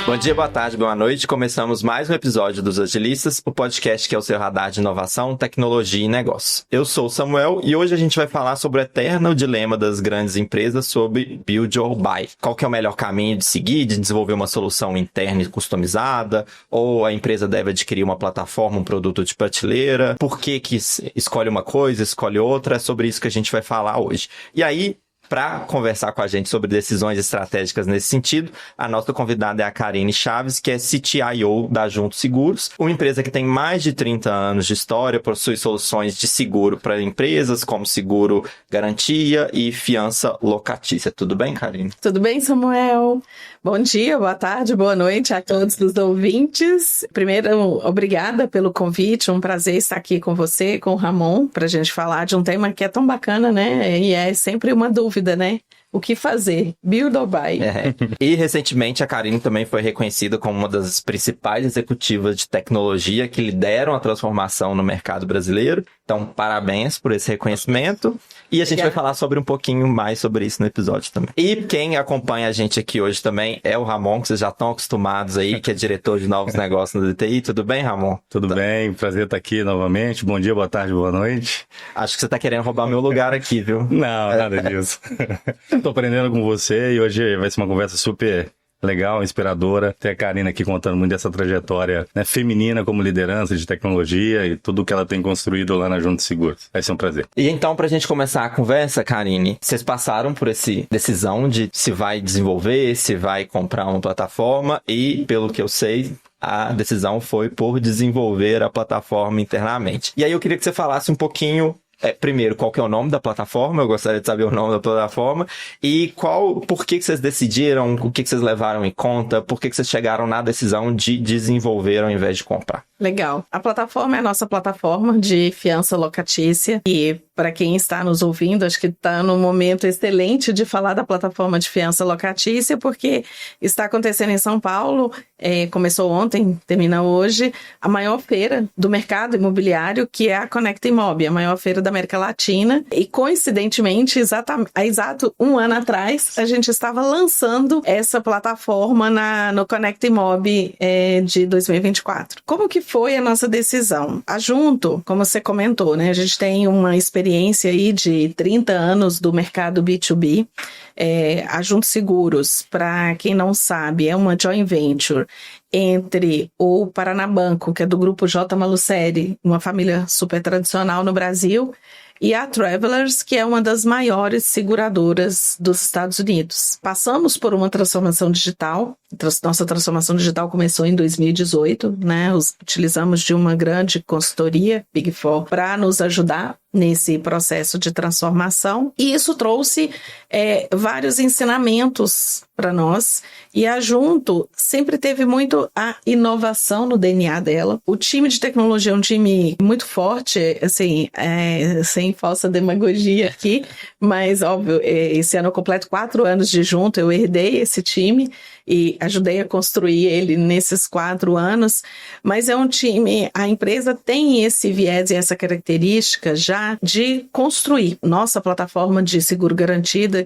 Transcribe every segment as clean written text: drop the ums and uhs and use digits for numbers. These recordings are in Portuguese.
Bom dia, boa tarde, boa noite. Começamos mais um episódio dos Agilistas, o podcast que é o seu radar de inovação, tecnologia e negócio. Eu sou o Samuel e hoje a gente vai falar sobre o eterno dilema das grandes empresas sobre build or buy. Qual que é o melhor caminho de seguir, de desenvolver uma solução interna e customizada, ou a empresa deve adquirir uma plataforma, um produto de prateleira? Por que escolhe uma coisa, escolhe outra? É sobre isso que a gente vai falar hoje. E aí, para conversar com a gente sobre decisões estratégicas nesse sentido, a nossa convidada é a Karine Chaves, que é CTIO da Junto Seguros, uma empresa que tem mais de 30 anos de história, possui soluções de seguro para empresas, como seguro garantia e fiança locatícia. Tudo bem, Karine? Tudo bem, Samuel? Bom dia, boa tarde, boa noite a todos os ouvintes. Primeiro, obrigada pelo convite, um prazer estar aqui com você, com o Ramon, para a gente falar de um tema que é tão bacana, né? E é sempre uma dúvida, né? O que fazer? Build or buy? E recentemente a Karine também foi reconhecida como uma das principais executivas de tecnologia que lideram a transformação no mercado brasileiro. Então, parabéns por esse reconhecimento. E a gente vai falar sobre um pouquinho mais sobre isso no episódio também. E quem acompanha a gente aqui hoje também é o Ramon, que vocês já estão acostumados aí, que é diretor de novos negócios no DTI. Tudo bem, Ramon? Tudo bem, prazer estar aqui novamente. Bom dia, boa tarde, boa noite. Acho que você está querendo roubar meu lugar aqui, viu? Não, nada disso. Estou aprendendo com você e hoje vai ser uma conversa super legal, inspiradora. Tem a Karine aqui contando muito dessa trajetória, né, feminina como liderança de tecnologia e tudo que ela tem construído lá na Junto Seguros. Vai ser um prazer. E então, pra gente começar a conversa, Karine, vocês passaram por essa decisão de se vai desenvolver, se vai comprar uma plataforma e, pelo que eu sei, a decisão foi por desenvolver a plataforma internamente. E aí eu queria que você falasse um pouquinho. Primeiro, qual que é o nome da plataforma? Eu gostaria de saber o nome da plataforma. E por que vocês decidiram, o que vocês levaram em conta, por que vocês chegaram na decisão de desenvolver ao invés de comprar? Legal. A plataforma é a nossa plataforma de fiança locatícia e para quem está nos ouvindo, acho que está num momento excelente de falar da plataforma de fiança locatícia porque está acontecendo em São Paulo, começou ontem, termina hoje, a maior feira do mercado imobiliário, que é a Conecta Imob, a maior feira da América Latina. E coincidentemente, há exato um ano atrás, a gente estava lançando essa plataforma no Conecta Imob de 2024. Como que foi a nossa decisão? A Junto, como você comentou, né, a gente tem uma experiência aí de 30 anos do mercado B2B. A Junto Seguros, para quem não sabe, é uma joint venture entre o Paranabanco, que é do grupo J. Malucelli, uma família super tradicional no Brasil, e a Travelers, que é uma das maiores seguradoras dos Estados Unidos. Passamos por uma transformação digital. Nossa transformação digital começou em 2018, né? Utilizamos de uma grande consultoria, Big Four, para nos ajudar nesse processo de transformação. E isso trouxe vários ensinamentos para nós. E a Junto sempre teve muito a inovação no DNA dela. O time de tecnologia é um time muito forte, assim, sem falsa demagogia aqui, mas óbvio, esse ano eu completo 4 anos de Junto, eu herdei esse time e ajudei a construir ele nesses 4 anos, mas é um time, a empresa tem esse viés e essa característica já de construir nossa plataforma de seguro garantia,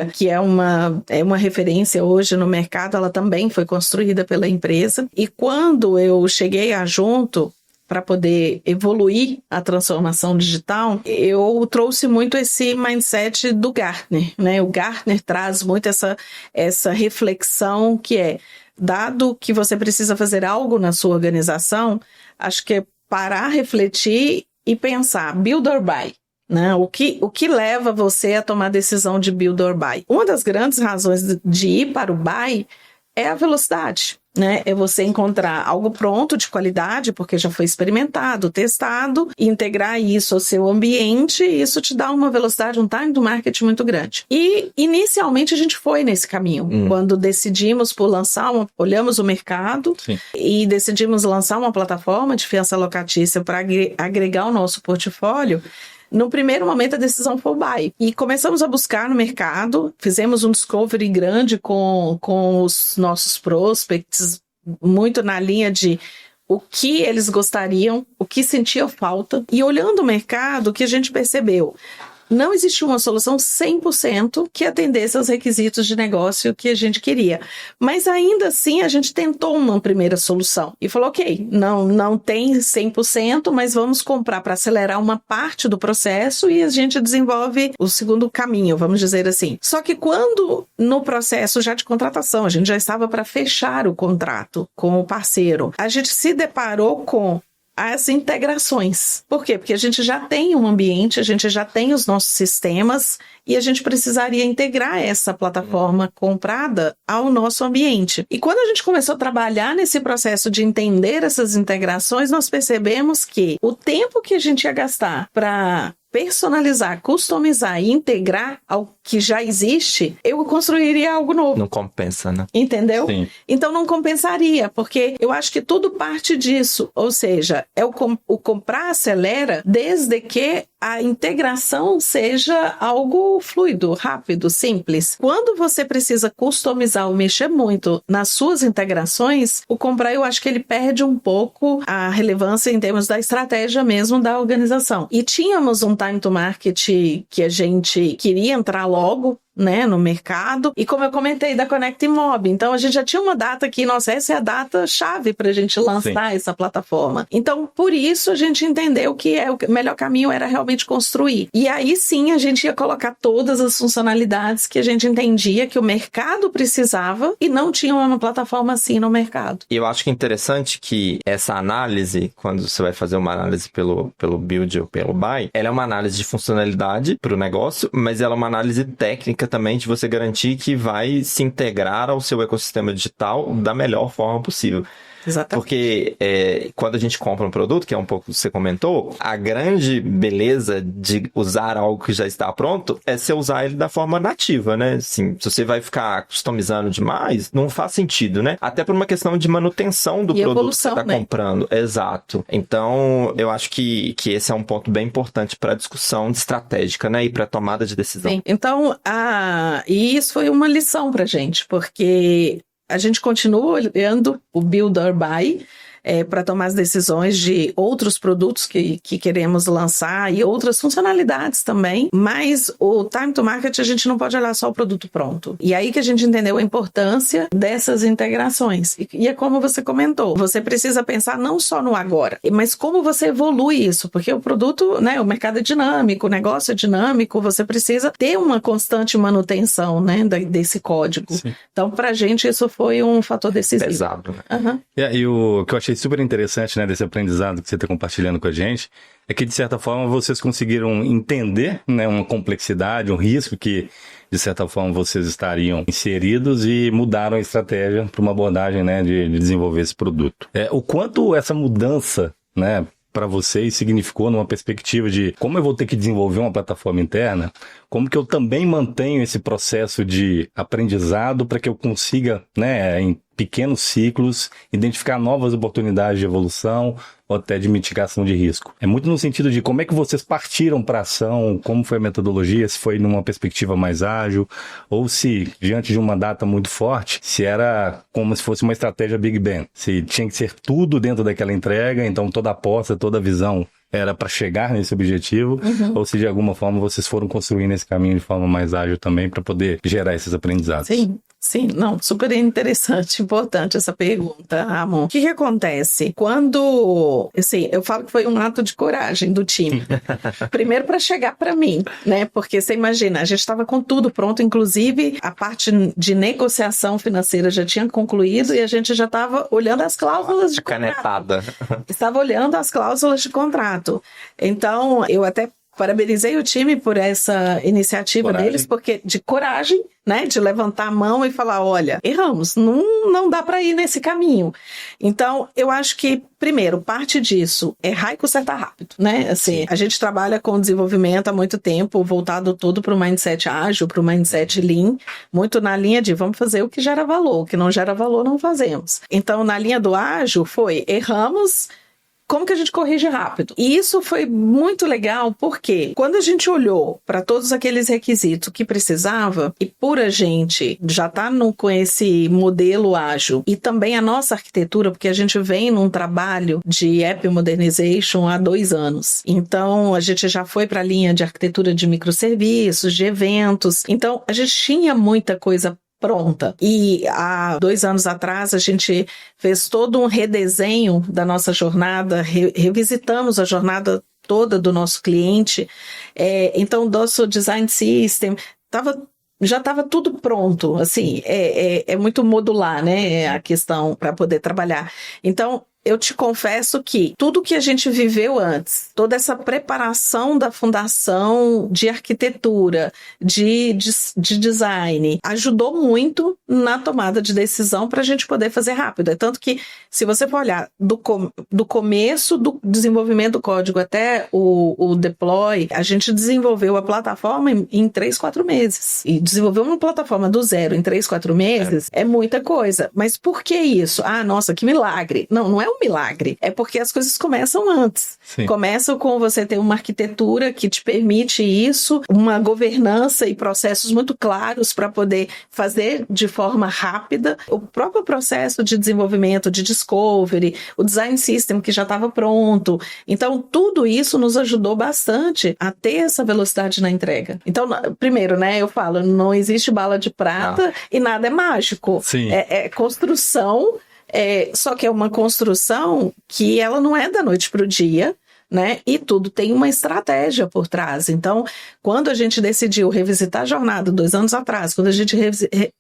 que é uma referência hoje no mercado, ela também foi construída pela empresa. E quando eu cheguei a Junto, para poder evoluir a transformação digital, eu trouxe muito esse mindset do Gartner, né? O Gartner traz muito essa reflexão que dado que você precisa fazer algo na sua organização, acho que é parar, refletir e pensar, build or buy. Né? O que leva você a tomar a decisão de build or buy? Uma das grandes razões de ir para o buy é a velocidade, né? É você encontrar algo pronto, de qualidade, porque já foi experimentado, testado, e integrar isso ao seu ambiente, e isso te dá uma velocidade, um time do marketing muito grande. E, inicialmente, a gente foi nesse caminho. Quando decidimos por olhamos o mercado. Sim. E decidimos lançar uma plataforma de fiança locatícia para agregar o nosso portfólio. No primeiro momento, a decisão foi o buy. E começamos a buscar no mercado, fizemos um discovery grande com os nossos prospects, muito na linha de o que eles gostariam, o que sentiam falta. E olhando o mercado, o que a gente percebeu? não existia uma solução 100% que atendesse aos requisitos de negócio que a gente queria. Mas ainda assim, a gente tentou uma primeira solução e falou, ok, não tem 100%, mas vamos comprar para acelerar uma parte do processo e a gente desenvolve o segundo caminho, vamos dizer assim. Só que quando no processo já de contratação, a gente já estava para fechar o contrato com o parceiro, a gente se deparou com as integrações. Por quê? Porque a gente já tem um ambiente, a gente já tem os nossos sistemas e a gente precisaria integrar essa plataforma comprada ao nosso ambiente. E quando a gente começou a trabalhar nesse processo de entender essas integrações, nós percebemos que o tempo que a gente ia gastar para personalizar, customizar e integrar ao que já existe, eu construiria algo novo. Não compensa, né? Entendeu? Sim. Então não compensaria, porque eu acho que tudo parte disso. Ou seja, o comprar acelera desde que a integração seja algo fluido, rápido, simples. Quando você precisa customizar ou mexer muito nas suas integrações, o comprar eu acho que ele perde um pouco a relevância em termos da estratégia mesmo da organização. E tínhamos um time to market que a gente queria entrar logo, né, no mercado, e como eu comentei da Connect Mob, então a gente já tinha uma data que, nossa, essa é a data chave para a gente lançar essa plataforma. Então, por isso a gente entendeu que o melhor caminho era realmente construir. E aí sim a gente ia colocar todas as funcionalidades que a gente entendia que o mercado precisava e não tinha uma plataforma assim no mercado. E eu acho que é interessante que essa análise, quando você vai fazer uma análise pelo build ou pelo buy, ela é uma análise de funcionalidade para o negócio, mas ela é uma análise técnica também de você garantir que vai se integrar ao seu ecossistema digital da melhor forma possível. Exatamente. Porque quando a gente compra um produto, que é um pouco o que você comentou, a grande beleza de usar algo que já está pronto é você usar ele da forma nativa, né? Assim, se você vai ficar customizando demais, não faz sentido, né? Até por uma questão de manutenção do produto evolução, que você está comprando. Exato. Então, eu acho que esse é um ponto bem importante para a discussão estratégica, né? E para a tomada de decisão. Sim. Então, e isso foi uma lição pra gente, porque a gente continua olhando o Build or Buy para tomar as decisões de outros produtos que queremos lançar e outras funcionalidades também, mas o time to market a gente não pode olhar só o produto pronto. E aí que a gente entendeu a importância dessas integrações. E é como você comentou, você precisa pensar não só no agora, mas como você evolui isso, porque o produto, né, o mercado é dinâmico, o negócio é dinâmico, você precisa ter uma constante manutenção, né, desse código. Sim. Então, pra gente isso foi um fator decisivo. Pesado, né? Uhum. E o que eu achei super interessante, né, desse aprendizado que você está compartilhando com a gente, é que, de certa forma, vocês conseguiram entender, né, uma complexidade, um risco que, de certa forma, vocês estariam inseridos e mudaram a estratégia para uma abordagem, né, de desenvolver esse produto. O quanto essa mudança, né, para vocês significou numa perspectiva de como eu vou ter que desenvolver uma plataforma interna, como que eu também mantenho esse processo de aprendizado para que eu consiga, né, em pequenos ciclos, identificar novas oportunidades de evolução ou até de mitigação de risco. É muito no sentido de como é que vocês partiram para a ação, como foi a metodologia, se foi numa perspectiva mais ágil, ou se, diante de uma data muito forte, se era como se fosse uma estratégia Big Bang. Se tinha que ser tudo dentro daquela entrega, então toda a aposta, toda a visão era para chegar nesse objetivo, ou se de alguma forma vocês foram construindo esse caminho de forma mais ágil também para poder gerar esses aprendizados. Sim, não, super interessante, importante essa pergunta, Ramon. O que acontece? Quando, assim, eu falo que foi um ato de coragem do time. Primeiro para chegar para mim, né? Porque você imagina, a gente estava com tudo pronto, inclusive a parte de negociação financeira já tinha concluído e a gente já estava olhando as cláusulas de contrato. Canetada. Estava olhando as cláusulas de contrato. Então, eu até parabenizei o time por essa iniciativa deles, porque de coragem, né, de levantar a mão e falar, olha, erramos, não dá para ir nesse caminho. Então, eu acho que, primeiro, parte disso, errar e consertar rápido, né? Assim, a gente trabalha com desenvolvimento há muito tempo, voltado todo para o mindset ágil, para o mindset lean, muito na linha de vamos fazer o que gera valor, o que não gera valor não fazemos. Então, na linha do ágil foi, erramos, como que a gente corrige rápido? E isso foi muito legal, porque quando a gente olhou para todos aqueles requisitos que precisava, e por a gente já estar com esse modelo ágil, e também a nossa arquitetura, porque a gente vem num trabalho de App Modernization há 2 anos. Então, a gente já foi para a linha de arquitetura de microserviços, de eventos. Então, a gente tinha muita coisa pronta. E há 2 anos atrás a gente fez todo um redesenho da nossa jornada, revisitamos a jornada toda do nosso cliente. Então, o nosso design system já estava tudo pronto. Assim, é muito modular, né, a questão para poder trabalhar. Então, eu te confesso que tudo que a gente viveu antes, toda essa preparação da fundação de arquitetura, de design, ajudou muito na tomada de decisão para a gente poder fazer rápido. É tanto que, se você for olhar do começo do desenvolvimento do código até o deploy, a gente desenvolveu a plataforma em 3, 4 meses. E desenvolver uma plataforma do zero em 3, 4 meses é muita coisa. Mas por que isso? Ah, nossa, que milagre. Não é um milagre. É porque as coisas começam antes. Sim. Começam com você ter uma arquitetura que te permite isso, uma governança e processos muito claros para poder fazer de forma rápida. O próprio processo de desenvolvimento, de discovery, o design system que já estava pronto. Então, tudo isso nos ajudou bastante a ter essa velocidade na entrega. Então, primeiro, né, eu falo, não existe bala de prata e nada é mágico. Sim. É construção. Só que é uma construção que ela não é da noite para o dia, né? E tudo tem uma estratégia por trás. Então, quando a gente decidiu revisitar a jornada 2 anos atrás, quando a gente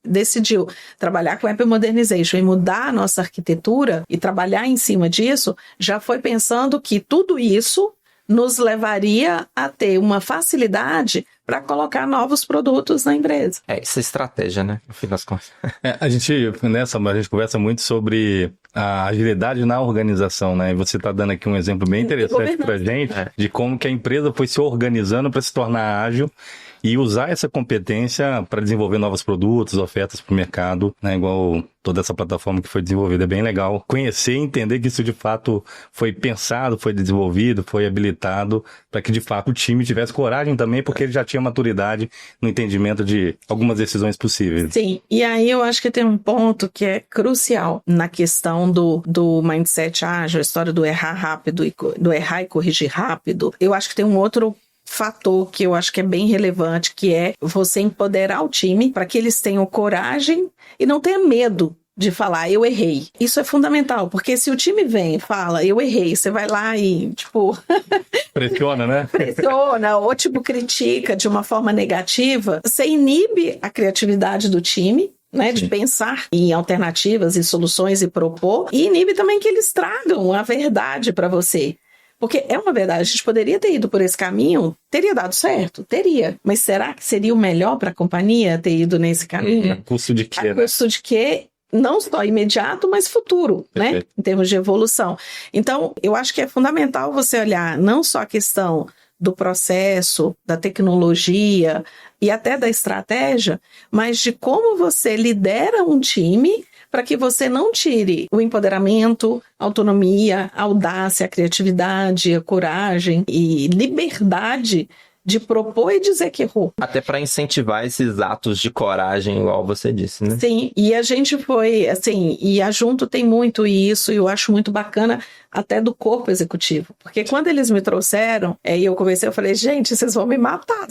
decidiu trabalhar com App Modernization e mudar a nossa arquitetura e trabalhar em cima disso, já foi pensando que tudo isso nos levaria a ter uma facilidade para colocar novos produtos na empresa. Isso é estratégia, né? No fim das contas. A gente conversa muito sobre a agilidade na organização, né? E você está dando aqui um exemplo bem interessante para a gente de como que a empresa foi se organizando para se tornar ágil e usar essa competência para desenvolver novos produtos, ofertas para o mercado, né? Igual toda essa plataforma que foi desenvolvida. É bem legal conhecer e entender que isso de fato foi pensado, foi desenvolvido, foi habilitado para que de fato o time tivesse coragem também, porque ele já tinha maturidade no entendimento de algumas decisões possíveis. Sim, e aí eu acho que tem um ponto que é crucial na questão do mindset ágil, a história do errar rápido, do errar e corrigir rápido. Eu acho que tem um outro fator que eu acho que é bem relevante, que é você empoderar o time para que eles tenham coragem e não tenham medo de falar, eu errei. Isso é fundamental, porque se o time vem e fala, eu errei, você vai lá e, pressiona, né? Pressiona, ou, critica de uma forma negativa, você inibe a criatividade do time, né, de pensar em alternativas e soluções e propor, e inibe também que eles tragam a verdade para você. Porque é uma verdade, a gente poderia ter ido por esse caminho, teria dado certo? Teria. Mas será que seria o melhor para a companhia ter ido nesse caminho? A custo de quê? A custo de quê? Não só imediato, mas futuro, né? Em termos de evolução. Então, eu acho que é fundamental você olhar não só a questão do processo, da tecnologia e até da estratégia, mas de como você lidera um time para que você não tire o empoderamento, a autonomia, a audácia, a criatividade, a coragem e liberdade de propor e dizer que errou. Até para incentivar esses atos de coragem, igual você disse, né? Sim, e a gente foi, assim, e a Junto tem muito isso, e eu acho muito bacana até do corpo executivo. Porque quando eles me trouxeram, e eu conversei, eu falei, gente, vocês vão me matar.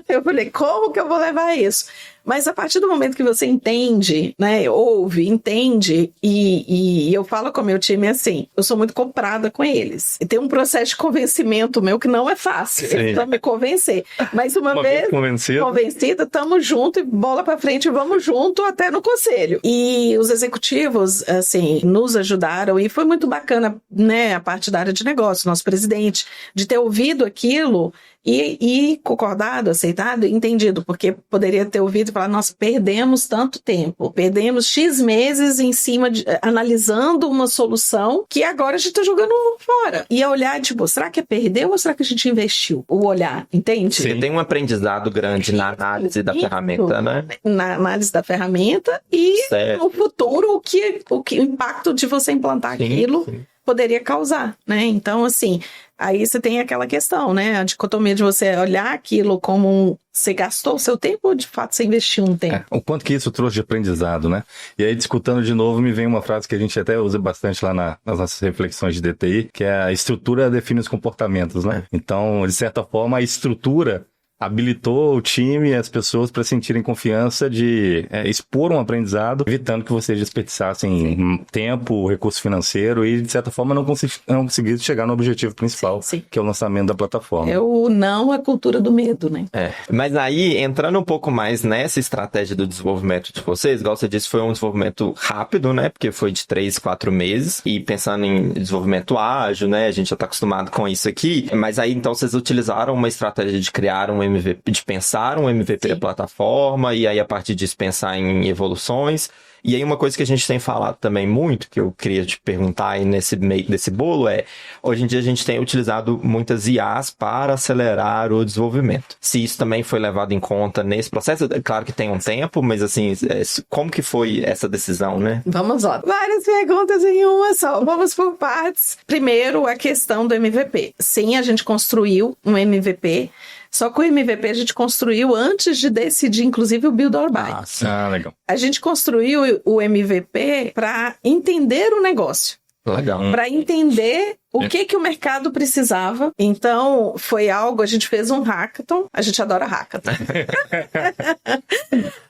Eu falei, como que eu vou levar isso? Mas a partir do momento que você entende, né, ouve, entende, e eu falo com o meu time assim, eu sou muito comprada com eles. E tem um processo de convencimento meu que não é fácil, eles vão me convencer. Mas uma vez convencida, estamos juntos, e bola pra frente, vamos junto até no conselho. E os executivos, assim, nos ajudaram, e foi muito bacana, né, a parte da área de negócio, nosso presidente, de ter ouvido aquilo e concordado, aceitado, entendido, porque poderia ter ouvido e falar, nossa, perdemos tanto tempo, perdemos X meses em cima de, analisando uma solução que agora a gente está jogando fora. E a olhar, será que é perder ou será que a gente investiu? O olhar, entende? Você tem um aprendizado grande na análise da ferramenta, né? Na análise da ferramenta e no futuro, o impacto de você implantar aquilo. Sim. poderia causar, né? Então, assim, aí você tem aquela questão, né? A dicotomia de você olhar aquilo como você gastou o seu tempo ou de fato você investiu um tempo? O quanto que isso trouxe de aprendizado, né? E aí, discutindo de novo, me vem uma frase que a gente até usa bastante lá nas nossas reflexões de DTI, que é a estrutura define os comportamentos, né? Então, de certa forma, a estrutura habilitou o time e as pessoas para sentirem confiança de expor um aprendizado, evitando que vocês desperdiçassem tempo, recurso financeiro e, de certa forma, não conseguissem chegar no objetivo principal, que é o lançamento da plataforma. É o não a cultura do medo, né? Mas aí, entrando um pouco mais nessa estratégia do desenvolvimento de vocês, igual você disse, foi um desenvolvimento rápido, né? Porque foi de 3, 4 meses. E pensando em desenvolvimento ágil, né? A gente já está acostumado com isso aqui. Mas aí, então, vocês utilizaram uma estratégia de criar um MVP, de pensar um MVP da plataforma, e aí a partir disso pensar em evoluções. E aí uma coisa que a gente tem falado também muito, que eu queria te perguntar aí nesse meio desse bolo hoje em dia a gente tem utilizado muitas IAs para acelerar o desenvolvimento. Se isso também foi levado em conta nesse processo, é claro que tem um tempo, mas assim, como que foi essa decisão, né? Vamos lá. Várias perguntas em uma só. Vamos por partes. Primeiro, a questão do MVP. Sim, a gente construiu um MVP, só que o MVP a gente construiu antes de decidir, inclusive, o Build or Buy. Legal. A gente construiu o MVP para entender o negócio. Legal. Para entender o que o mercado precisava. Então, foi algo, a gente fez um hackathon. A gente adora hackathon.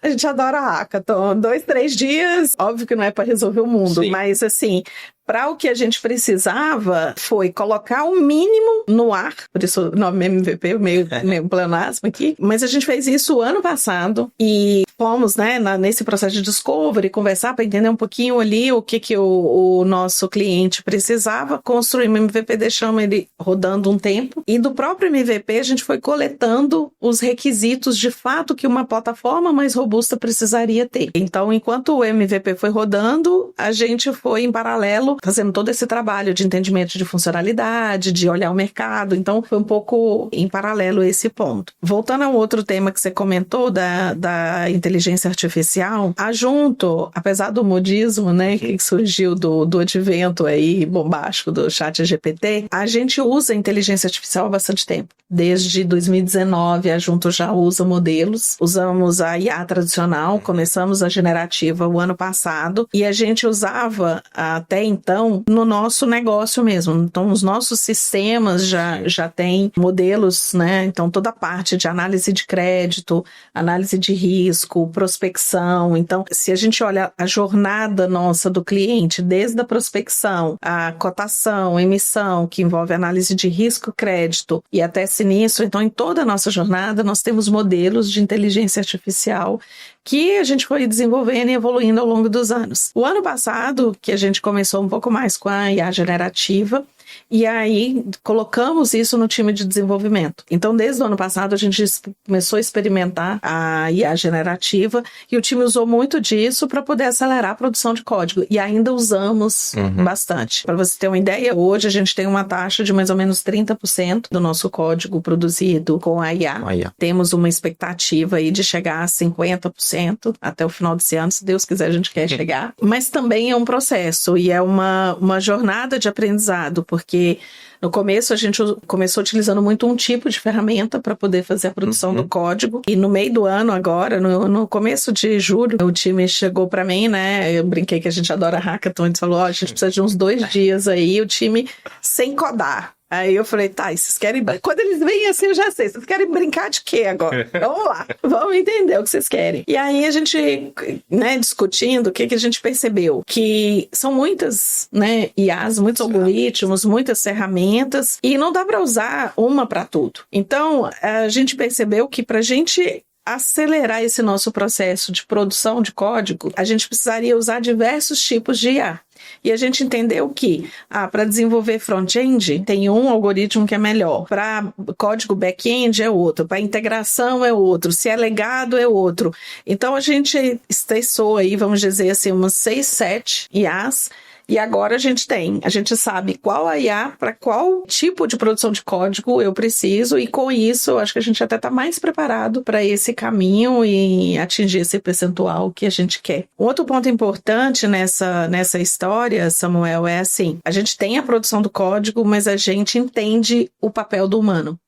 A gente adora hackathon. 2, 3 dias, óbvio que não é para resolver o mundo, mas assim, para o que a gente precisava foi colocar o mínimo no ar, por isso o nome MVP, meio pleonasmo aqui, mas a gente fez isso ano passado e fomos, né, nesse processo de discovery, conversar para entender um pouquinho ali o que o nosso cliente precisava, construir o MVP, deixamos ele rodando um tempo, e do próprio MVP a gente foi coletando os requisitos de fato que uma plataforma mais robusta precisaria ter. Então, enquanto o MVP foi rodando, a gente foi em paralelo fazendo todo esse trabalho de entendimento de funcionalidade, de olhar o mercado. Então, foi um pouco em paralelo esse ponto. Voltando ao outro tema que você comentou, da inteligência artificial, a Junto, apesar do modismo, né, que surgiu do advento aí bombástico do ChatGPT, a gente usa a inteligência artificial há bastante tempo. Desde 2019, a Junto já usa modelos. Usamos a IA tradicional, começamos a generativa o ano passado, e a gente usava até então no nosso negócio mesmo. Então, os nossos sistemas já têm modelos, né? Então, toda a parte de análise de crédito, análise de risco, prospecção. Então, se a gente olha a jornada nossa do cliente, desde a prospecção, a cotação, emissão, que envolve análise de risco, crédito e até sinistro, então, em toda a nossa jornada, nós temos modelos de inteligência artificial que a gente foi desenvolvendo e evoluindo ao longo dos anos. O ano passado, que a gente começou um pouco mais com a IA generativa, e aí colocamos isso no time de desenvolvimento. Então, desde o ano passado, a gente começou a experimentar a IA generativa e o time usou muito disso para poder acelerar a produção de código. E ainda usamos bastante. Para você ter uma ideia, hoje a gente tem uma taxa de mais ou menos 30% do nosso código produzido com a IA. Temos uma expectativa aí de chegar a 50% até o final desse ano, se Deus quiser a gente quer chegar. Mas também é um processo e é uma jornada de aprendizado, porque no começo a gente começou utilizando muito um tipo de ferramenta para poder fazer a produção do código, e no meio do ano agora, no começo de julho, o time chegou para mim, né, eu brinquei que a gente adora hackathon, e falou, a gente precisa de uns 2 dias aí, o time sem codar. Aí eu falei, tá, e vocês querem... Quando eles vêm assim, eu já sei, vocês querem brincar de quê agora? Vamos lá, vamos entender o que vocês querem. E aí a gente, né, discutindo, o que a gente percebeu? Que são muitas, né, IAs, muitos algoritmos, muitas ferramentas, e não dá para usar uma para tudo. Então, a gente percebeu que pra gente acelerar esse nosso processo de produção de código, a gente precisaria usar diversos tipos de IA. E a gente entendeu que, para desenvolver front-end, tem um algoritmo que é melhor. Para código back-end é outro. Para integração é outro. Se é legado é outro. Então, a gente testou aí, vamos dizer assim, umas 6, 7 IAs E agora a gente sabe qual a IA para qual tipo de produção de código eu preciso, e com isso eu acho que a gente até está mais preparado para esse caminho e atingir esse percentual que a gente quer. Um outro ponto importante nessa história, Samuel, é assim, a gente tem a produção do código, mas a gente entende o papel do humano.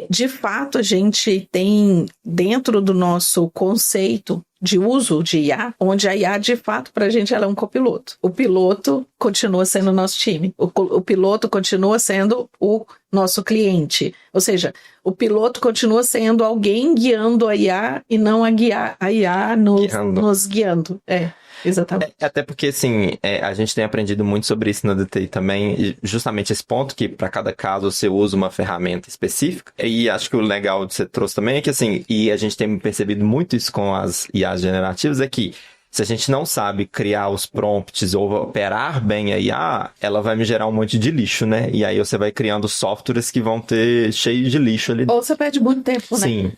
De fato, a gente tem dentro do nosso conceito de uso de IA, onde a IA, de fato, para a gente, ela é um copiloto. O piloto continua sendo o nosso time. O piloto continua sendo o nosso cliente. Ou seja, o piloto continua sendo alguém guiando a IA e não a IA nos guiando. Exatamente. Até porque, assim, a gente tem aprendido muito sobre isso na DTI também, e justamente esse ponto que para cada caso você usa uma ferramenta específica, e acho que o legal que você trouxe também é que, assim, e a gente tem percebido muito isso com as IAs generativas, é que se a gente não sabe criar os prompts ou operar bem a IA, ela vai me gerar um monte de lixo, né? E aí você vai criando softwares que vão ter cheio de lixo ali. Ou você perde muito tempo, né? Sim,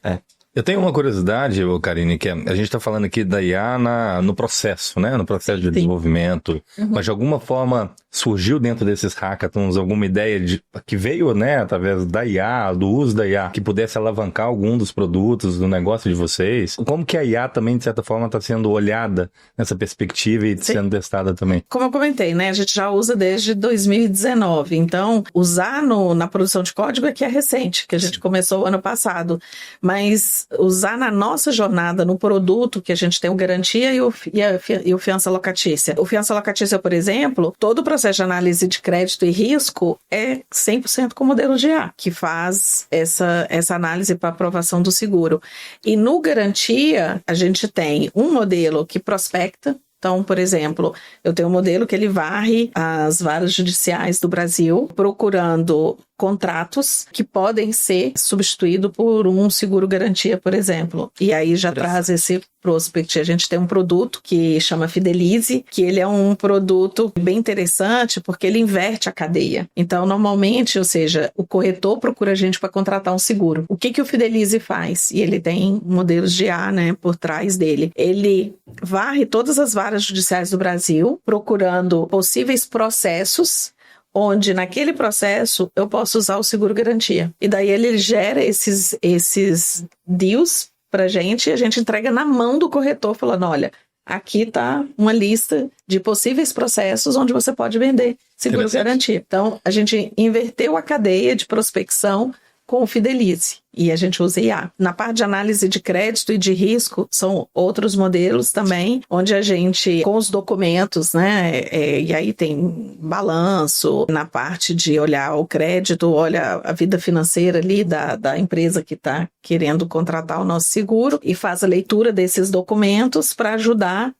Eu tenho uma curiosidade, Karine, que a gente está falando aqui da IA no processo, né? No processo de desenvolvimento. Mas de alguma forma surgiu dentro desses hackathons alguma ideia que veio, né, através da IA, do uso da IA, que pudesse alavancar algum dos produtos do negócio de vocês? Como que a IA também, de certa forma, está sendo olhada nessa perspectiva e sendo testada também? Como eu comentei, né? A gente já usa desde 2019. Então, usar na produção de código é que é recente, que a gente começou ano passado. Mas usar na nossa jornada, no produto que a gente tem o garantia e o fiança locatícia. O fiança locatícia, por exemplo, todo o processo de análise de crédito e risco é 100% com o modelo de IA, que faz essa análise para aprovação do seguro. E no garantia, a gente tem um modelo que prospecta. Então, por exemplo, eu tenho um modelo que ele varre as varas judiciais do Brasil procurando contratos que podem ser substituídos por um seguro-garantia, por exemplo. E aí já traz esse prospect. A gente tem um produto que chama Fidelize, que ele é um produto bem interessante porque ele inverte a cadeia. Então, normalmente, ou seja, o corretor procura a gente para contratar um seguro. O que o Fidelize faz? E ele tem modelos de IA, né, por trás dele. Ele varre todas as varas judiciais do Brasil, procurando possíveis processos onde naquele processo eu posso usar o seguro-garantia. E daí ele gera esses deals pra gente e a gente entrega na mão do corretor falando, olha, aqui tá uma lista de possíveis processos onde você pode vender seguro-garantia. Então, a gente inverteu a cadeia de prospecção com o Fidelize e a gente usa IA. Na parte de análise de crédito e de risco, são outros modelos também, onde a gente, com os documentos, né, e aí tem balanço, na parte de olhar o crédito, olha a vida financeira ali da empresa que está querendo contratar o nosso seguro e faz a leitura desses documentos para ajudar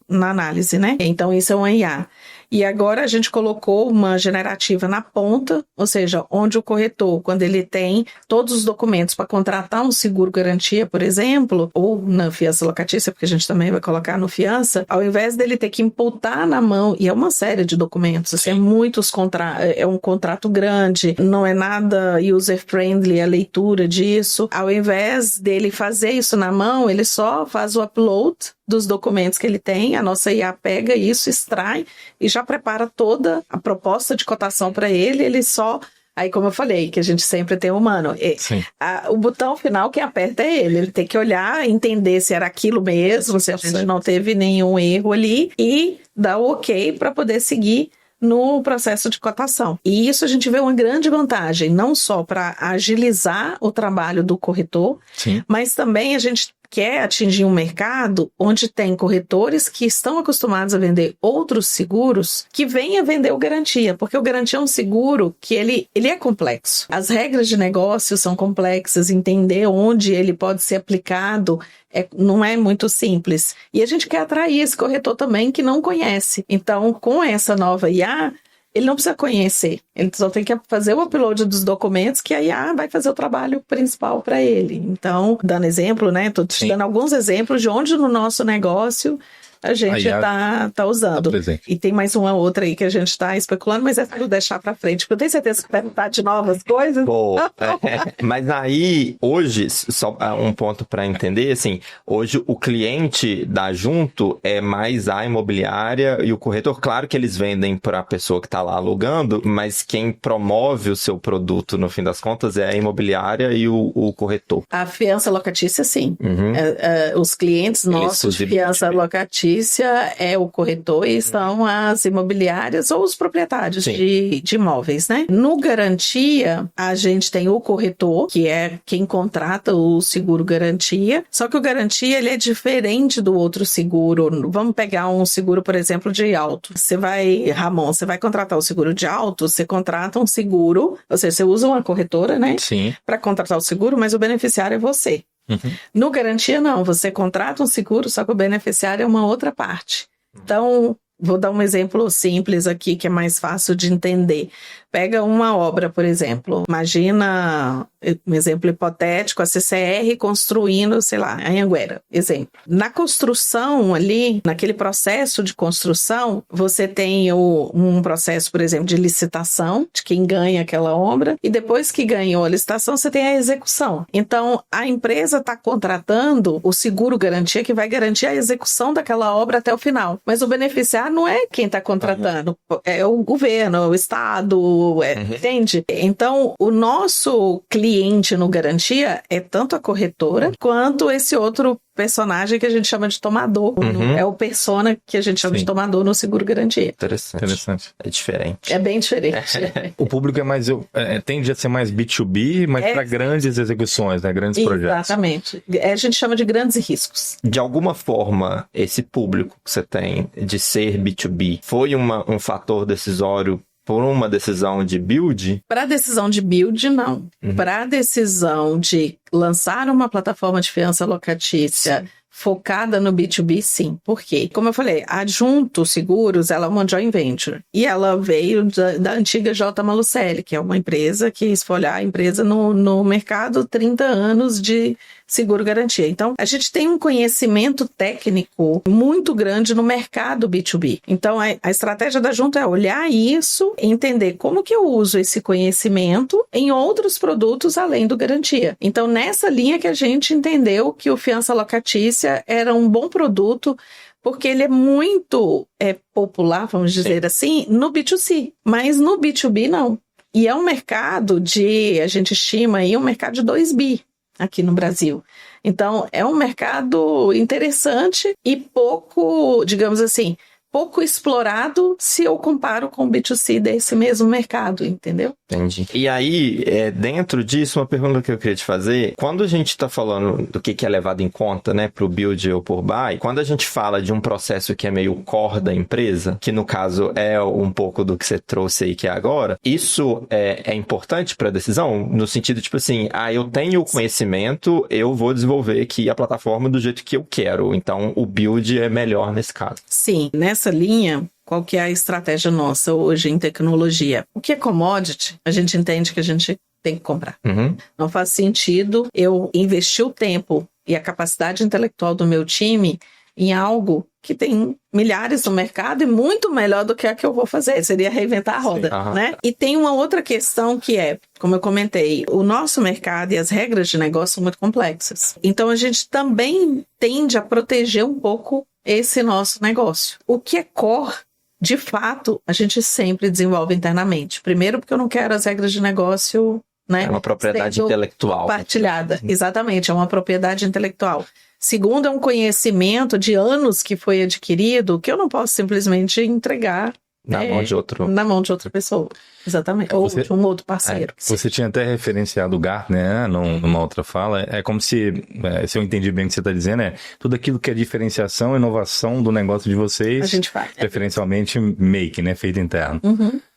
na análise, né? Então, isso é uma IA. E agora a gente colocou uma generativa na ponta, ou seja, onde o corretor, quando ele tem todos os documentos para contratar um seguro-garantia, por exemplo, ou na fiança locatícia, porque a gente também vai colocar no fiança, ao invés dele ter que imputar na mão, e é uma série de documentos, assim, é um contrato grande, não é nada user-friendly a leitura disso, ao invés dele fazer isso na mão, ele só faz o upload dos documentos que ele tem, a nossa IA pega isso, extrai e já prepara toda a proposta de cotação para ele só... Aí, como eu falei, que a gente sempre tem humano. O botão final, quem aperta é ele. Ele tem que olhar, entender se era aquilo mesmo, se a gente não teve nenhum erro ali e dar o ok para poder seguir no processo de cotação. E isso a gente vê uma grande vantagem, não só para agilizar o trabalho do corretor, mas também a gente quer atingir um mercado onde tem corretores que estão acostumados a vender outros seguros que venham vender o garantia, porque o garantia é um seguro que ele é complexo. As regras de negócio são complexas, entender onde ele pode ser aplicado não é muito simples. E a gente quer atrair esse corretor também que não conhece. Então, com essa nova IA, ele não precisa conhecer, ele só tem que fazer o upload dos documentos que a IA vai fazer o trabalho principal para ele. Então, dando exemplo, né? Estou te dando alguns exemplos de onde no nosso negócio a gente tá usando. E tem mais uma outra aí que a gente está especulando, mas essa eu vou deixar para frente, porque eu tenho certeza que perguntar de novas coisas. Mas aí, hoje, só um ponto para entender, assim, hoje o cliente da Junto é mais a imobiliária e o corretor. Claro que eles vendem para a pessoa que está lá alugando, mas quem promove o seu produto, no fim das contas, é a imobiliária e o corretor. A fiança locatícia, sim. Os clientes nossos de fiança locatícia é o corretor e são as imobiliárias ou os proprietários de imóveis, né? No garantia, a gente tem o corretor, que é quem contrata o seguro garantia, só que o garantia, ele é diferente do outro seguro. Vamos pegar um seguro, por exemplo, de auto. Ramon, você vai contratar o seguro de auto, você contrata um seguro, ou seja, você usa uma corretora, né? Sim. Para contratar o seguro, mas o beneficiário é você. No garantia, não. Você contrata um seguro, só que o beneficiário é uma outra parte. Então, vou dar um exemplo simples aqui, que é mais fácil de entender. Pega uma obra, por exemplo. Imagina um exemplo hipotético, a CCR construindo, sei lá, a Anhanguera, exemplo. Na construção ali, naquele processo de construção, você tem um processo, por exemplo, de licitação, de quem ganha aquela obra, e depois que ganhou a licitação, você tem a execução. Então, a empresa está contratando o seguro garantia que vai garantir a execução daquela obra até o final. Mas o beneficiário não é quem está contratando, é o governo, o Estado, entende? Então, o nosso cliente no garantia é tanto a corretora quanto esse outro personagem que a gente chama de tomador. É o persona que a gente chama de tomador no seguro garantia. Interessante. É diferente. É bem diferente. O público é mais tende a ser mais B2B, mas para grandes execuções, né? Grandes projetos. Exatamente. A gente chama de grandes riscos. De alguma forma, esse público que você tem de ser B2B foi um fator decisório por uma decisão de build? Para a decisão de build, não. Para a decisão de lançar uma plataforma de fiança locatícia focada no B2B, sim. Por quê? Como eu falei, a Junto Seguros, ela é uma joint venture. E ela veio da antiga J. Malucelli, que é uma empresa que esfolhar a empresa no mercado 30 anos de seguro garantia. Então, a gente tem um conhecimento técnico muito grande no mercado B2B. Então, a estratégia da Junto é olhar isso e entender como que eu uso esse conhecimento em outros produtos além do garantia. Então, nessa linha que a gente entendeu que o fiança locatícia era um bom produto, porque ele é muito popular, vamos dizer assim, no B2C, mas no B2B não. E é um mercado a gente estima aí um mercado de 2 bi aqui no Brasil. Então, é um mercado interessante e pouco, digamos assim, pouco explorado se eu comparo com o B2C desse mesmo mercado, entendeu? Entendi. E aí, dentro disso, uma pergunta que eu queria te fazer, quando a gente está falando do que é levado em conta, né, para o build ou por buy, quando a gente fala de um processo que é meio core da empresa, que no caso é um pouco do que você trouxe aí que é agora, isso é importante para a decisão? No sentido, tipo assim, eu tenho o conhecimento, eu vou desenvolver aqui a plataforma do jeito que eu quero, então o build é melhor nesse caso. Sim, nessa linha, qual que é a estratégia nossa hoje em tecnologia? O que é commodity, a gente entende que a gente tem que comprar. Não faz sentido eu investir o tempo e a capacidade intelectual do meu time em algo que tem milhares no mercado e muito melhor do que a que eu vou fazer. Seria reinventar a roda, né? E tem uma outra questão que é, como eu comentei, o nosso mercado e as regras de negócio são muito complexas. Então, a gente também tende a proteger um pouco esse nosso negócio. O que é core, de fato, a gente sempre desenvolve internamente. Primeiro, porque eu não quero as regras de negócio, né? É uma propriedade intelectual. Partilhada, exatamente, é uma propriedade intelectual. Segundo, é um conhecimento de anos que foi adquirido que eu não posso simplesmente entregar na mão de outra pessoa. Exatamente. Ou de um outro parceiro. Você tinha até referenciado o Gartner, né, numa outra fala. É como se eu entendi bem o que você está dizendo, tudo aquilo que é diferenciação e inovação do negócio de vocês. A gente faz. Preferencialmente make, né, feito interno.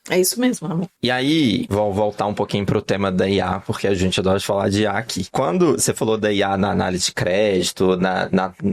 É isso mesmo, amor. E aí, vou voltar um pouquinho pro tema da IA, porque a gente adora falar de IA aqui. Quando você falou da IA na análise de crédito,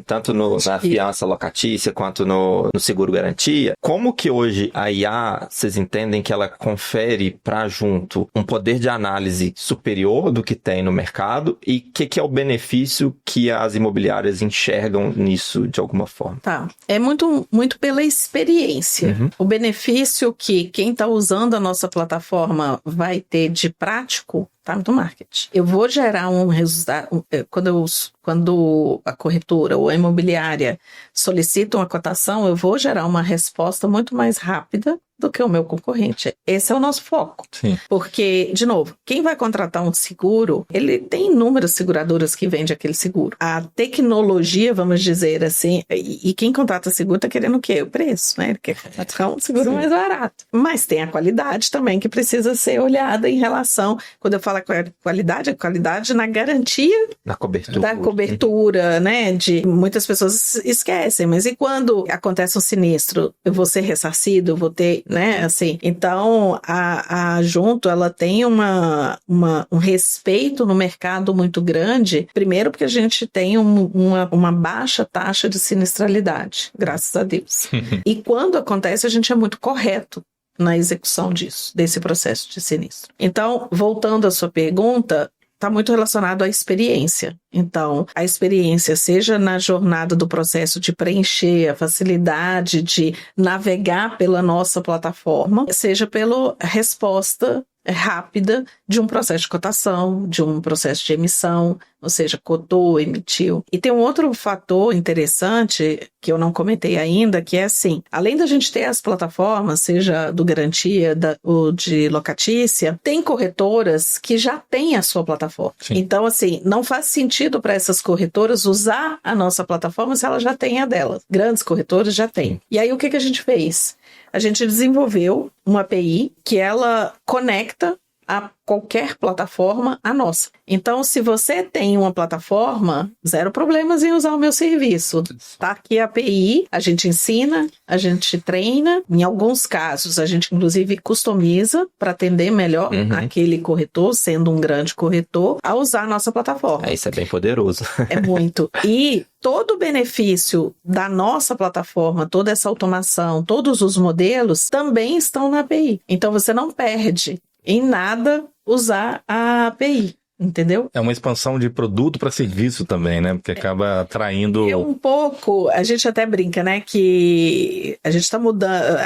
tanto na fiança locatícia quanto no seguro garantia, como que hoje a IA, vocês entendem que ela confere confere para junto um poder de análise superior do que tem no mercado e o que é o benefício que as imobiliárias enxergam nisso de alguma forma? Tá. É muito pela experiência. O benefício que quem está usando a nossa plataforma vai ter de prático tá do marketing. Eu vou gerar um resultado quando a corretora ou a imobiliária solicita uma cotação, eu vou gerar uma resposta muito mais rápida do que o meu concorrente. Esse é o nosso foco. Sim. Porque, de novo, quem vai contratar um seguro, ele tem inúmeras seguradoras que vendem aquele seguro. A tecnologia, vamos dizer assim, e quem contrata seguro está querendo o quê? O preço, né? Ele quer contratar um seguro mais barato. Mas tem a qualidade também que precisa ser olhada em relação, quando eu falo qualidade, a qualidade na garantia Na cobertura. da cobertura, né? Muitas pessoas esquecem, mas e quando acontece um sinistro, eu vou ser ressarcido, eu vou ter, né? Assim, então a Junto, ela tem um respeito no mercado muito grande, primeiro porque a gente tem uma baixa taxa de sinistralidade, graças a Deus. E quando acontece, a gente é muito correto na execução desse processo de sinistro. Então, voltando à sua pergunta, está muito relacionado à experiência. Então, a experiência, seja na jornada do processo de preencher, a facilidade de navegar pela nossa plataforma, seja pela resposta rápida de um processo de cotação, de um processo de emissão, ou seja, cotou, emitiu. E tem um outro fator interessante que eu não comentei ainda, que é assim, além da gente ter as plataformas, seja do Garantia ou de Locatícia, tem corretoras que já têm a sua plataforma. Sim. Então, assim, não faz sentido para essas corretoras usar a nossa plataforma se ela já tem a dela. Grandes corretoras já têm. E aí, o que a gente fez? A gente desenvolveu uma API que ela conecta a qualquer plataforma a nossa. Então, se você tem uma plataforma, zero problemas em usar o meu serviço. Tá aqui a API, a gente ensina, a gente treina. Em alguns casos, a gente inclusive customiza para atender melhor aquele corretor, sendo um grande corretor, a usar a nossa plataforma. Isso é bem poderoso. É muito. E todo o benefício da nossa plataforma, toda essa automação, todos os modelos também estão na API. Então, você não perde em nada usar a API, entendeu? É uma expansão de produto para serviço também, né? Porque acaba atraindo... É um pouco, a gente até brinca, né? Que a gente está mudando,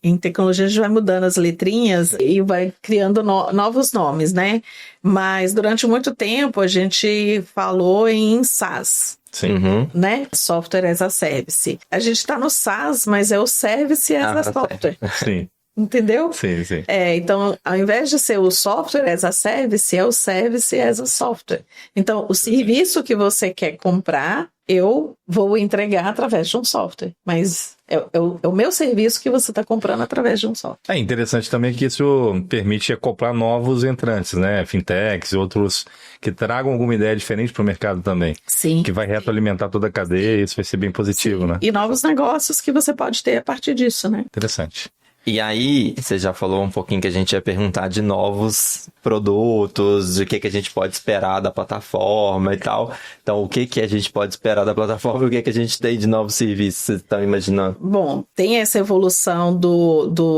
em tecnologia a gente vai mudando as letrinhas e vai criando novos nomes, né? Mas durante muito tempo a gente falou em SaaS. Sim. Né? Software as a Service. A gente está no SaaS, mas é o Service as a Software. Sim. Entendeu? Sim, sim. Então, ao invés de ser o software as a service, é o service as a software. Então, o serviço que você quer comprar, eu vou entregar através de um software. Mas é o meu serviço que você está comprando através de um software. É interessante também que isso permite acoplar novos entrantes, né? Fintechs e outros que tragam alguma ideia diferente para o mercado também. Sim. Que vai retroalimentar toda a cadeia e isso vai ser bem positivo, né? E novos negócios que você pode ter a partir disso, né? Interessante. E aí, você já falou um pouquinho que a gente ia perguntar de novos produtos, de que a gente pode esperar da plataforma e tal. Então, o que a gente pode esperar da plataforma e o que a gente tem de novos serviços, vocês estão imaginando? Bom, tem essa evolução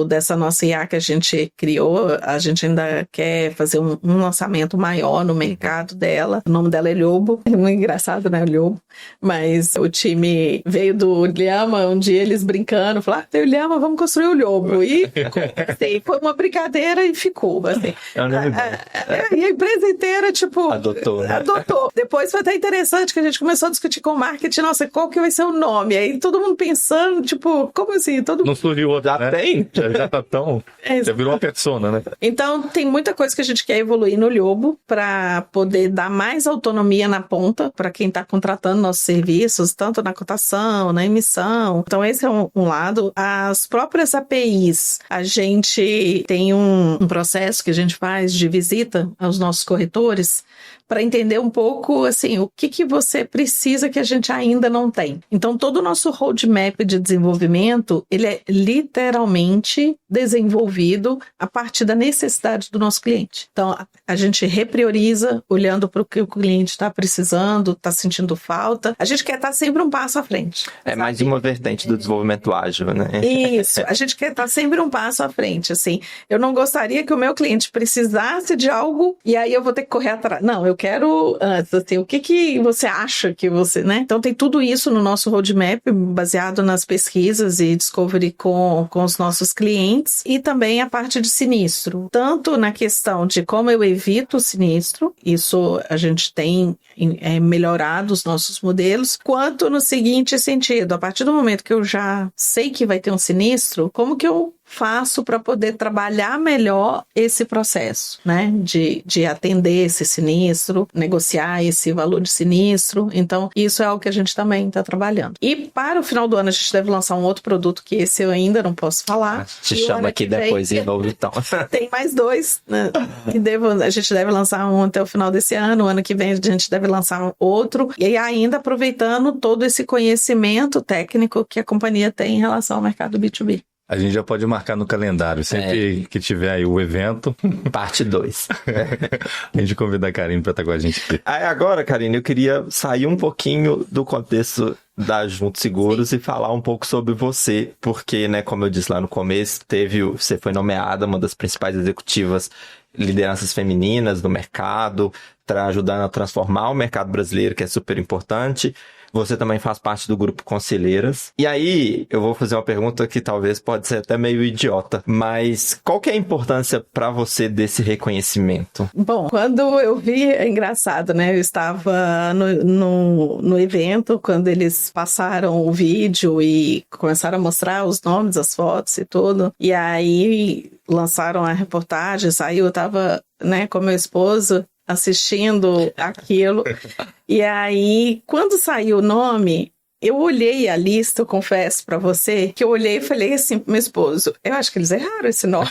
dessa nossa IA que a gente criou, a gente ainda quer fazer um lançamento maior no mercado dela. O nome dela é Lhobo, é muito engraçado, né, Lhobo? Mas o time veio do Lhama, um dia eles brincando, falaram, tem o Lhama, vamos construir o Lhobo. E ficou, assim, foi uma brincadeira e ficou, assim. E a empresa inteira, tipo... Adotou, né? Adotou. Depois foi até interessante que a gente começou a discutir com o marketing, nossa, qual que vai ser o nome? Aí todo mundo pensando, tipo, como assim? Não surgiu outro, já né? tem? Já tá tão... Já virou uma persona, né? Então, tem muita coisa que a gente quer evoluir no Lhobo para poder dar mais autonomia na ponta para quem está contratando nossos serviços, tanto na cotação, na emissão. Então, esse é um lado. As próprias APIs, a gente tem um processo que a gente faz de visita aos nossos corretores para entender um pouco, assim, o que você precisa que a gente ainda não tem. Então, todo o nosso roadmap de desenvolvimento, ele é literalmente desenvolvido a partir da necessidade do nosso cliente. Então, a gente reprioriza, olhando para o que o cliente está precisando, está sentindo falta. A gente quer estar sempre um passo à frente. É mais uma vertente do desenvolvimento ágil, né? Isso, a gente quer estar sempre um passo à frente, assim. Eu não gostaria que o meu cliente precisasse de algo e aí eu vou ter que correr atrás. Não, eu quero antes, assim, o que você acha que você, né? Então tem tudo isso no nosso roadmap, baseado nas pesquisas e discovery com os nossos clientes, e também a parte de sinistro. Tanto na questão de como eu evito o sinistro, isso a gente tem melhorado os nossos modelos, quanto no seguinte sentido, a partir do momento que eu já sei que vai ter um sinistro, como que eu faço para poder trabalhar melhor esse processo, né? De atender esse sinistro, negociar esse valor de sinistro. Então, isso é algo que a gente também está trabalhando. E para o final do ano, a gente deve lançar um outro produto que esse eu ainda não posso falar. Te chama aqui depois de novo, então. Tem mais dois, né? A gente deve lançar um até o final desse ano. O ano que vem a gente deve lançar outro. E aí, ainda aproveitando todo esse conhecimento técnico que a companhia tem em relação ao mercado B2B. A gente já pode marcar no calendário, sempre que tiver aí o evento. Parte 2. A gente convida a Karine para estar com a gente aqui. Aí agora, Karine, eu queria sair um pouquinho do contexto da Junto Seguros e falar um pouco sobre você, porque, né, como eu disse lá no começo, você foi nomeada uma das principais executivas lideranças femininas do mercado, ajudando a transformar o mercado brasileiro, que é super importante. Você também faz parte do grupo Conselheiras. E aí, eu vou fazer uma pergunta que talvez pode ser até meio idiota, mas qual que é a importância para você desse reconhecimento? Bom, quando eu vi, é engraçado, né? Eu estava no evento, quando eles passaram o vídeo e começaram a mostrar os nomes, as fotos e tudo. E aí, lançaram a reportagem, saiu, eu estava, né, com meu esposo, assistindo aquilo. E aí, quando saiu o nome, eu olhei a lista, eu confesso pra você, que eu olhei e falei assim pro meu esposo, eu acho que eles erraram esse nome.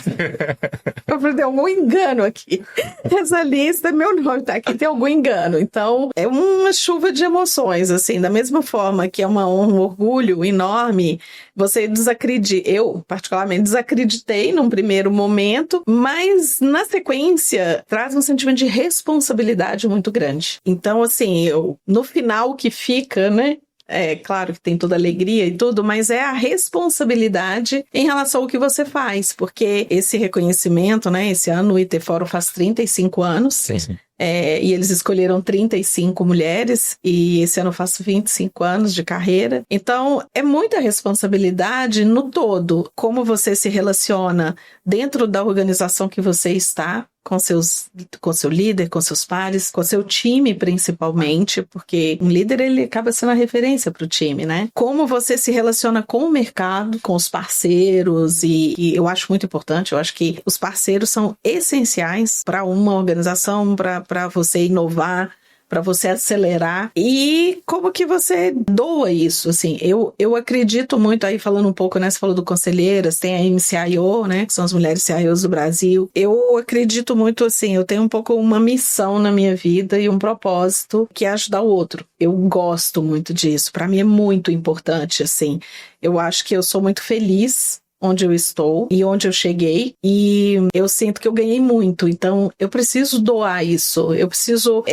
Eu falei, tem algum engano aqui. Essa lista, meu nome tá aqui, tem algum engano. Então, é uma chuva de emoções, assim, da mesma forma que é um orgulho enorme, você desacredita. Eu, particularmente, desacreditei num primeiro momento, mas na sequência traz um sentimento de responsabilidade muito grande. Então, assim, no final que fica, né? É claro que tem toda a alegria e tudo, mas é a responsabilidade em relação ao que você faz, porque esse reconhecimento, né, esse ano o IT Fórum faz 35 anos, Sim. E eles escolheram 35 mulheres, e esse ano eu faço 25 anos de carreira. Então, é muita responsabilidade no todo, como você se relaciona dentro da organização que você está, com seu líder, com seus pares, com seu time principalmente, porque um líder ele acaba sendo a referência para o time, né? Como você se relaciona com o mercado, com os parceiros, e eu acho muito importante, eu acho que os parceiros são essenciais para uma organização, para você inovar, para você acelerar, e como que você doa isso, assim, eu acredito muito, aí falando um pouco, né, você falou do Conselheiras, tem a MCIO, né, que são as mulheres CIOs do Brasil, eu acredito muito, assim, eu tenho um pouco uma missão na minha vida e um propósito, que é ajudar o outro, eu gosto muito disso, para mim é muito importante, assim, eu acho que eu sou muito feliz onde eu estou e onde eu cheguei, e eu sinto que eu ganhei muito, então eu preciso doar isso, eu preciso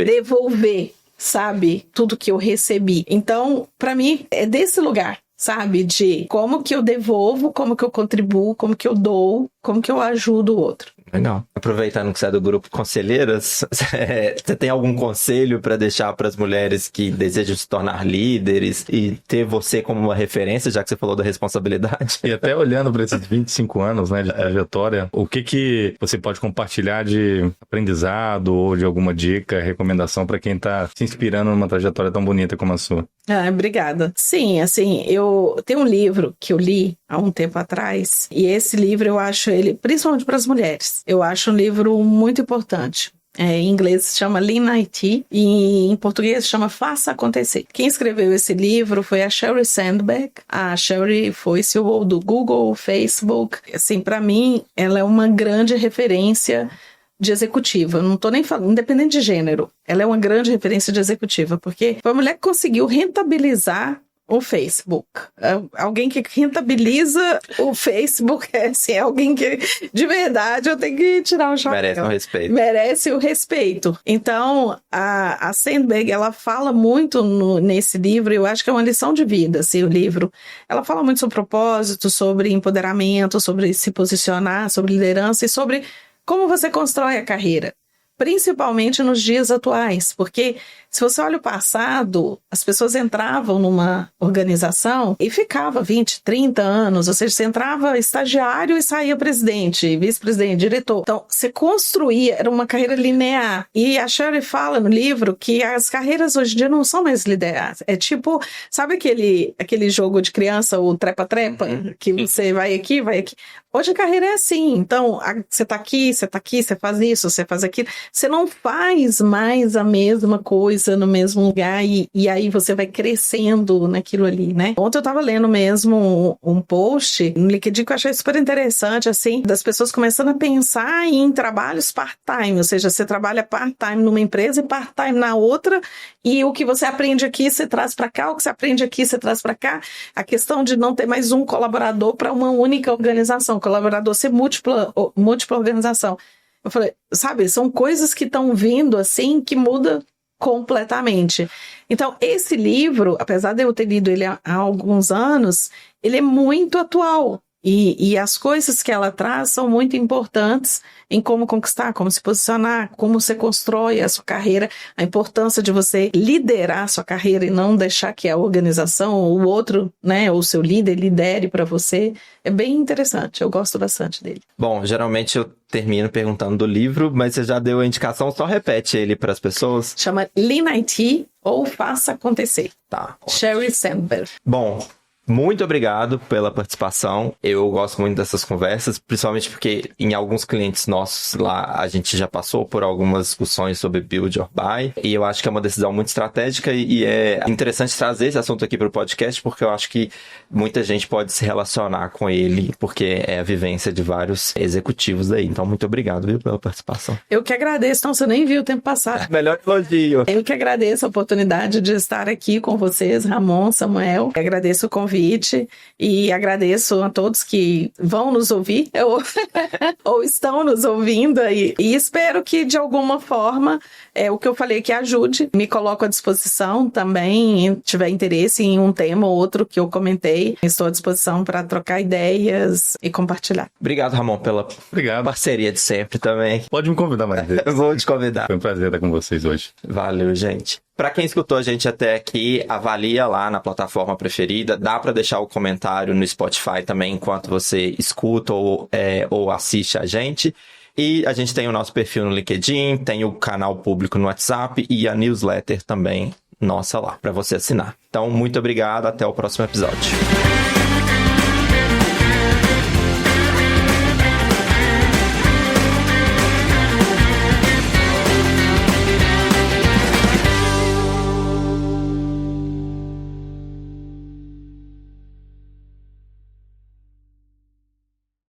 devolver, sabe, tudo que eu recebi. Então, para mim, é desse lugar, sabe, de como que eu devolvo, como que eu contribuo, como que eu dou, como que eu ajudo o outro. Legal. Aproveitando que você é do grupo Conselheiras, você tem algum conselho para deixar para as mulheres que desejam se tornar líderes e ter você como uma referência, já que você falou da responsabilidade? E até olhando para esses 25 anos, né, de trajetória, o que você pode compartilhar de aprendizado ou de alguma dica, recomendação para quem está se inspirando numa trajetória tão bonita como a sua? Obrigada. Sim, assim, eu tenho um livro que eu li há um tempo atrás, e esse livro eu acho ele, principalmente para as mulheres, eu acho um livro muito importante. Em inglês se chama Lean IT e em português se chama Faça Acontecer. Quem escreveu esse livro foi a Sheryl Sandberg. A Sheryl foi CEO do Google, Facebook. Assim, para mim, ela é uma grande referência de executiva. Não tô nem falando, independente de gênero. Ela é uma grande referência de executiva, porque foi a mulher que conseguiu rentabilizar o Facebook. Alguém que rentabiliza o Facebook é alguém que, de verdade, eu tenho que tirar um chapéu. Merece um respeito. Merece o respeito. Então, a Sandberg, ela fala muito nesse livro, eu acho que é uma lição de vida, assim, o livro. Ela fala muito sobre propósito, sobre empoderamento, sobre se posicionar, sobre liderança e sobre como você constrói a carreira. Principalmente nos dias atuais, porque se você olha o passado, as pessoas entravam numa organização e ficava 20, 30 anos, ou seja, você entrava estagiário e saía presidente, vice-presidente, diretor. Então, você construía, era uma carreira linear. E a Sherry fala no livro que as carreiras hoje em dia não são mais lineares. É tipo, sabe aquele jogo de criança, o trepa-trepa, que você vai aqui, vai aqui. Hoje a carreira é assim, então você tá aqui, você faz isso, você faz aquilo. Você não faz mais a mesma coisa no mesmo lugar e aí você vai crescendo naquilo ali, né? Ontem eu tava lendo mesmo um post no LinkedIn que eu achei super interessante, assim, das pessoas começando a pensar em trabalhos part-time, ou seja, você trabalha part-time numa empresa e part-time na outra, e o que você aprende aqui você traz para cá, o que você aprende aqui você traz para cá. A questão de não ter mais um colaborador para uma única organização, colaborador ser múltipla organização. Eu falei, sabe, são coisas que estão vindo assim que muda completamente. Então, esse livro, apesar de eu ter lido ele há alguns anos, ele é muito atual. E as coisas que ela traz são muito importantes em como conquistar, como se posicionar, como você constrói a sua carreira, a importância de você liderar a sua carreira e não deixar que a organização ou o outro, né, ou o seu líder lidere para você. É bem interessante, eu gosto bastante dele. Bom, geralmente eu termino perguntando do livro, mas você já deu a indicação, só repete ele para as pessoas. Chama Lean IT ou Faça Acontecer. Tá. Sherry Sandberg. Bom, muito obrigado pela participação. Eu gosto muito dessas conversas, principalmente porque em alguns clientes nossos lá a gente já passou por algumas discussões sobre build or buy, e eu acho que é uma decisão muito estratégica e é interessante trazer esse assunto aqui para o podcast, porque eu acho que muita gente pode se relacionar com ele, porque é a vivência de vários executivos aí. Então, muito obrigado, viu, pela participação. Eu que agradeço. Então, você nem viu o tempo passar. Melhor elogio. Eu que agradeço a oportunidade de estar aqui com vocês, Ramon, Samuel. Eu agradeço o convite e agradeço a todos que vão nos ouvir ou estão nos ouvindo aí. E espero que, de alguma forma, o que eu falei que ajude. Me coloco à disposição também, se tiver interesse em um tema ou outro que eu comentei. Estou à disposição para trocar ideias e compartilhar. Obrigado, Ramon, pela parceria de sempre também. Pode me convidar mais vezes. Eu vou te convidar. Foi um prazer estar com vocês hoje. Valeu, gente. Para quem escutou a gente até aqui, avalia lá na plataforma preferida. Dá para deixar o comentário no Spotify também enquanto você escuta ou assiste a gente. E a gente tem o nosso perfil no LinkedIn, tem o canal público no WhatsApp e a newsletter também nossa lá para você assinar. Então, muito obrigado. Até o próximo episódio.